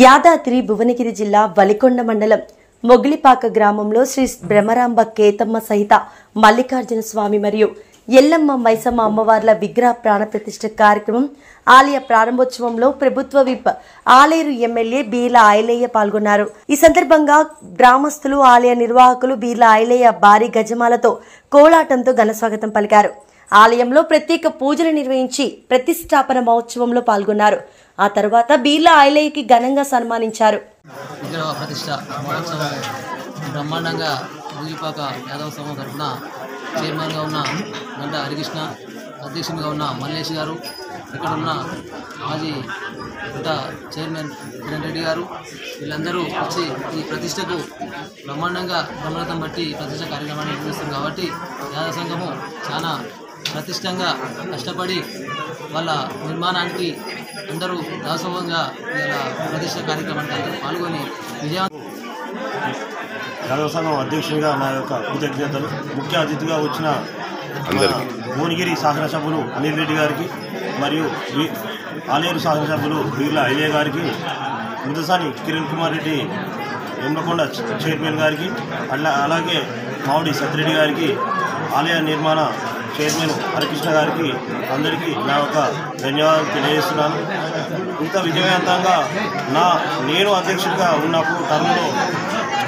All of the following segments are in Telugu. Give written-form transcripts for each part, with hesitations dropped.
యాదాద్రి భువనగిరి జిల్లా వలికొండ మండలం మొగిలిపాక గ్రామంలో శ్రీ బ్రహ్మరాంబ కేతమ్మ సహిత మల్లికార్జున స్వామి మరియు ఎల్లమ్మ మైసమ్మ అమ్మవార్ల విగ్రహ ప్రాణప్రతిష్ఠ కార్యక్రమం ఆలయ ప్రారంభోత్సవంలో ప్రభుత్వ విప్ ఆలేరు ఎమ్మెల్యే బీర్ల ఐలయ్య పాల్గొన్నారు. ఈ సందర్భంగా గ్రామస్తులు, ఆలయ నిర్వాహకులు బీర్ల ఐలయ్య భారీ గజమాలతో కోలాటంతో ఘనస్వాగతం పలికారు. ఆలయంలో ప్రత్యేక పూజలు నిర్వహించి ప్రతిష్టాపన మహోత్సవంలో పాల్గొన్నారు. ఆ తర్వాత బీర్ల ఐలయ్యకి ఘనంగా సన్మానించారు. విగ్రహ ప్రతిష్ట మహోత్సవం బ్రహ్మాండంగా మొగిలిపాక యాదవ సమూహం తరఫున చైర్మన్గా ఉన్న గంట హరికృష్ణ, అధ్యక్షునిగా ఉన్న మల్లేష్ గారు, ఇక్కడ ఉన్న మాజీ చైర్మన్ కిరణ్ రెడ్డి గారు, వీళ్ళందరూ వచ్చి ఈ ప్రతిష్టకు బ్రహ్మాండంగా బ్రహ్మరథం బట్టి ప్రతిష్ట కార్యక్రమాన్ని నిర్వహిస్తుంది. కాబట్టి యాదవ సంఘము చాలా ప్రతిష్టంగా కష్టపడి వాళ్ళ నిర్మాణానికి అందరూ దాసోహంగా ఇలా ప్రతిష్ట కార్యక్రమానికి అందరూ పాల్గొని విజయవంతం. యాదవ సంఘం అధ్యక్షునిగా నా యొక్క కృతజ్ఞతలు. ముఖ్య అతిథిగా వచ్చిన భువనగిరి శాసనసభ్యులు అనిల్ రెడ్డి గారికి మరియు ఆలేరు శాసనసభ్యులు బీర్ల ఐలయ్య గారికి, ముదసాని కిరణ్ కుమార్ రెడ్డి ఎమ్మకొండ చైర్మన్ గారికి, అలాగే మామిడి సత్యరెడ్డి గారికి, ఆలయ నిర్మాణ చైర్మన్ హరికృష్ణ గారికి అందరికీ నా యొక్క ధన్యవాదాలు తెలియజేస్తున్నాను. ఇంత విజయవంతంగా నేను అధ్యక్షుడిగా ఉన్నప్పుడు టర్మ్లో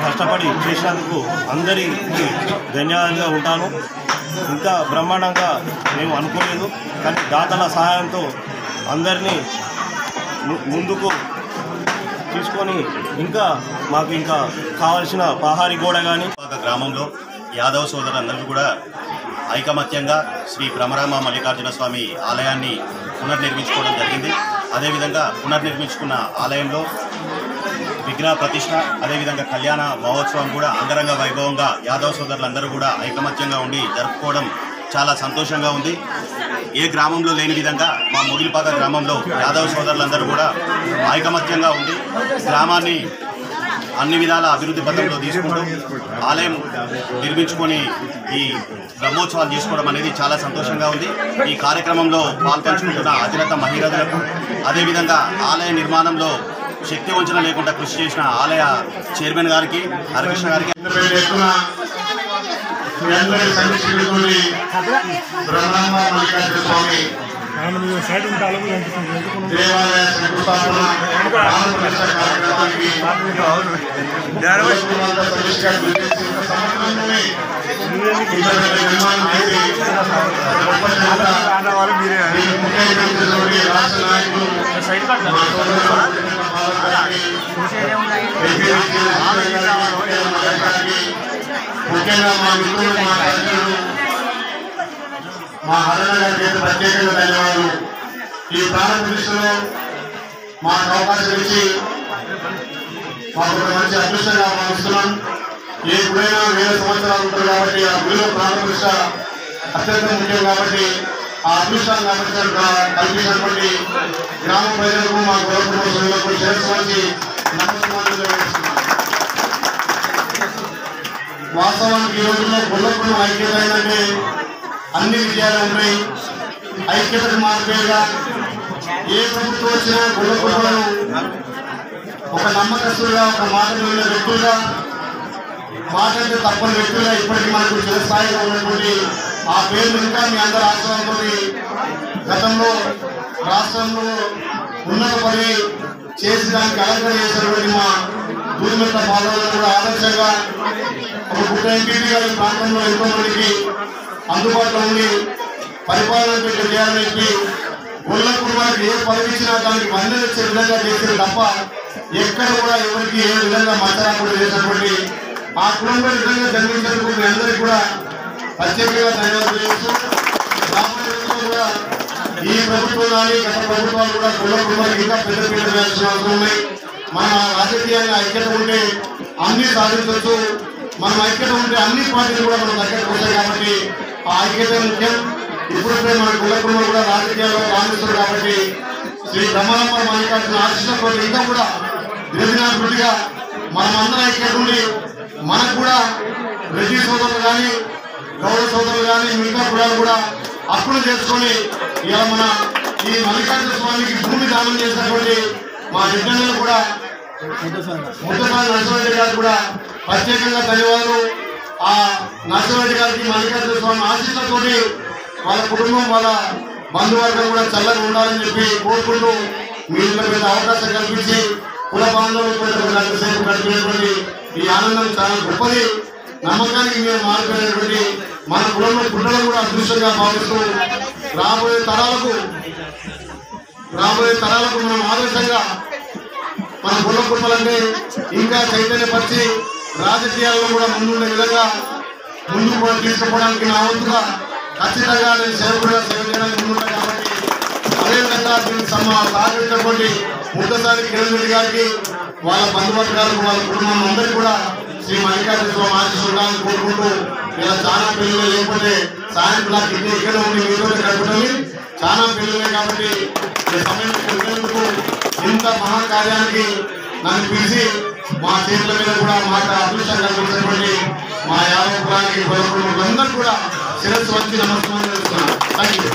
కష్టపడి చేసినందుకు అందరికీ ధన్యవాదాలుగా ఉంటాను. ఇంకా బ్రహ్మాండంగా మేము అనుకోలేదు, కానీ దాతల సహాయంతో అందరినీ ముందుకు తీసుకొని మాకు ఇంకా కావాల్సిన పహారీ గోడ కానీ గ్రామంలో యాదవ సోదరులందరూ కూడా ఐకమత్యంగా శ్రీ బ్రహ్మరాంబ మల్లికార్జున స్వామి ఆలయాన్ని పునర్నిర్మించుకోవడం జరిగింది. అదేవిధంగా పునర్నిర్మించుకున్న ఆలయంలో విగ్రహ ప్రతిష్ట, అదేవిధంగా కళ్యాణ మహోత్సవం కూడా అంగరంగ వైభవంగా యాదవ సోదరులందరూ కూడా ఐకమత్యంగా ఉండి జరుపుకోవడం చాలా సంతోషంగా ఉంది. ఏ గ్రామంలో లేని విధంగా మా మొగిలిపాక గ్రామంలో యాదవ సోదరులందరూ కూడా ఐకమత్యంగా ఉండి గ్రామాన్ని అన్ని విధాల అభివృద్ధి పథంలో తీసుకుంటూ ఆలయం నిర్మించుకొని ఈ బ్రహ్మోత్సవాలు చేసుకోవడం అనేది చాలా సంతోషంగా ఉంది. ఈ కార్యక్రమంలో పాల్పంచుకుంటున్న అధిరత మహిళలకు, అదేవిధంగా ఆలయ నిర్మాణంలో శక్తి వంచన లేకుండా కృషి చేసిన ఆలయ చైర్మన్ గారికి, హరికృష్ణ గారికి ముఖ్యంగా మా మిత్రులు, మా హరణ గారికి ప్రత్యేకంగా ధన్యవాదాలు. ఈ ప్రాణ ప్రతిష్టలో మాకు అవకాశం ఇచ్చి మాకు ఒక మంచి అదృష్టంగా భావిస్తున్నాం. ఏ గుడైనా 1000 సంవత్సరాలు ఉంటుంది కాబట్టి ఆ గుడిలో ప్రాణ ప్రతిష్ట అత్యంత ముఖ్యం. కాబట్టి ఆ అదృష్టాన్ని కల్పించినటువంటి గ్రామ ప్రజలకు, మా గౌరవ చేర్చుకోవాల్సి నమస్కారాలు తెలియజేస్తున్నాం. వాస్తవానికి ఈ రోజుల్లో గొల్లపురం ఐక్యత ఏంటంటే అన్ని విజయాలు ఉన్నాయి. ఐక్యతకు మార్పేగా ఏ ప్రభుత్వం వచ్చినా గొల్లపురంలో ఒక నమ్మకస్తులుగా, ఒక మాట మీద వ్యక్తులుగా, మాట అంటే తప్పని వ్యక్తులుగా ఇప్పటికీ మనకు చిరస్థాయిగా ఉన్నటువంటి ఆ పేరు ఇంకా మీ అందరి ఆశ్రయంతో గతంలో రాష్ట్రంలో ఉన్నత పదవి చేసి దానికి అలంకరణ చేసినటువంటి మా దూరమిత్ర బాధలను కూడా ఆదర్శంగా ఒక గుట్ట ఎంపీటీ గారి ప్రాంతంలో ఎంతో మందికి అందుబాటులో ఉండి పరిపాలన చేయాలని చెప్పి గొల్ల కుటుంబానికి ఏ పదవి ఇచ్చినా దానికి వందలు వచ్చే విధంగా చేసిన తప్ప ఎక్కడ కూడా ఎవరికి ఏ విధంగా మచ్చరాకుండా చేసినటువంటి ఆ కుటుంబం విధంగా జన్మించినందుకు మీ అందరికీ కూడా ప్రత్యేకంగా ధన్యవాదాలు చేస్తూ కూడా ఈ ప్రభుత్వం కానీ గత ప్రభుత్వాలు కూడా గొల్ల కుటుంబానికి ఇంకా పెద్ద పీట వేయాల్సిన అవసరం ఉన్నాయి. మన రాజకీయంగా ఐక్యత ఉంటే అన్ని సాధించవచ్చు. మనం ఐక్యత ఉంటే అన్ని పార్టీలు కూడా మనం దగ్గరకు వస్తాయి. కాబట్టి ఆ ఐక్యత ముఖ్యం. ఇప్పుడంటే మన గొల్లకుడు కూడా రాజకీయాల్లో రాణిస్తారు. కాబట్టి శ్రీ బ్రహ్మరాంబ మల్లికార్జున ఆశిస్తున్న ఇంకా కూడా దినదినాభివృద్ధిగా మనం అందరం ఐక్యత ఉండి మనకు కూడా రెడ్డి సోదరులు కానీ, గౌరవ సోదరులు కానీ, మిగతా కులాలు కూడా అప్పులు చేసుకొని ఇలా మన ఈ మల్లికార్జున స్వామికి భూమి దానం చేసినటువంటి మా రెడ్డన్నలు కూడా ముద్దసాని నరసింహారెడ్డి గారు కూడా ప్రత్యేకంగా ధన్యవాదాలు. ఆ నరసింహారెడ్డి గారికి మల్లికార్జున స్వామి ఆశీస్సులతోటి వాళ్ళ కుటుంబం వాళ్ళ బంధువర్గం కూడా చల్లగా ఉండాలని చెప్పి కోరుకుంటూ మీరు మీద అవకాశం కల్పించి కుల బాంధవులతో గంటసేపు గడిపినటువంటి ఈ ఆనందం చాలా గొప్పది. నమ్మకానికి మేము మారిపోయినటువంటి మన కులంలో పుట్టడం కూడా అదృష్టంగా భావిస్తూ రాబోయే తరాలకు మనం ఆదర్శంగా మన కుల కుటుంబాలంటే ఇంకా చైతన్యపరిచి రాజకీయాల్లో కూడా ముందుండే విధంగా ముందుకు కూడా తీసుకుపోవడానికి నా వంతుగా ఖచ్చితంగా నేను సేవ చేయడానికి ముందుంటాను. కాబట్టి అదేవిధంగా దీనికి సహకరించినటువంటి ముద్దసాని కిరణ్ రెడ్డి గారికి వాళ్ళ బంధువర్గాలకు వాళ్ళ కుటుంబం అందరికీ కూడా శ్రీ మల్లికార్జున స్వామి ఆశీస్సులు కోరుకుంటూ ఇలా చాలా పెళ్ళిళ్ళు లేకపోతే సాయంత్రం నాకు ఇక్కడ ఉండి మీతో గడుపుతుంది. చాలా పెళ్ళిళ్ళే కాబట్టి ఈ సమయం కొట్టేందుకు ఇంత మహాకార్యానికి నన్ను పిలిచి మా చేతుల మీద కూడా మాట అదృష్టం కల్పించినటువంటి మా యాదవ కులానికి అందరూ కూడా శిరస్సు వచ్చి నమస్కారం చేస్తున్నాను. Thank you.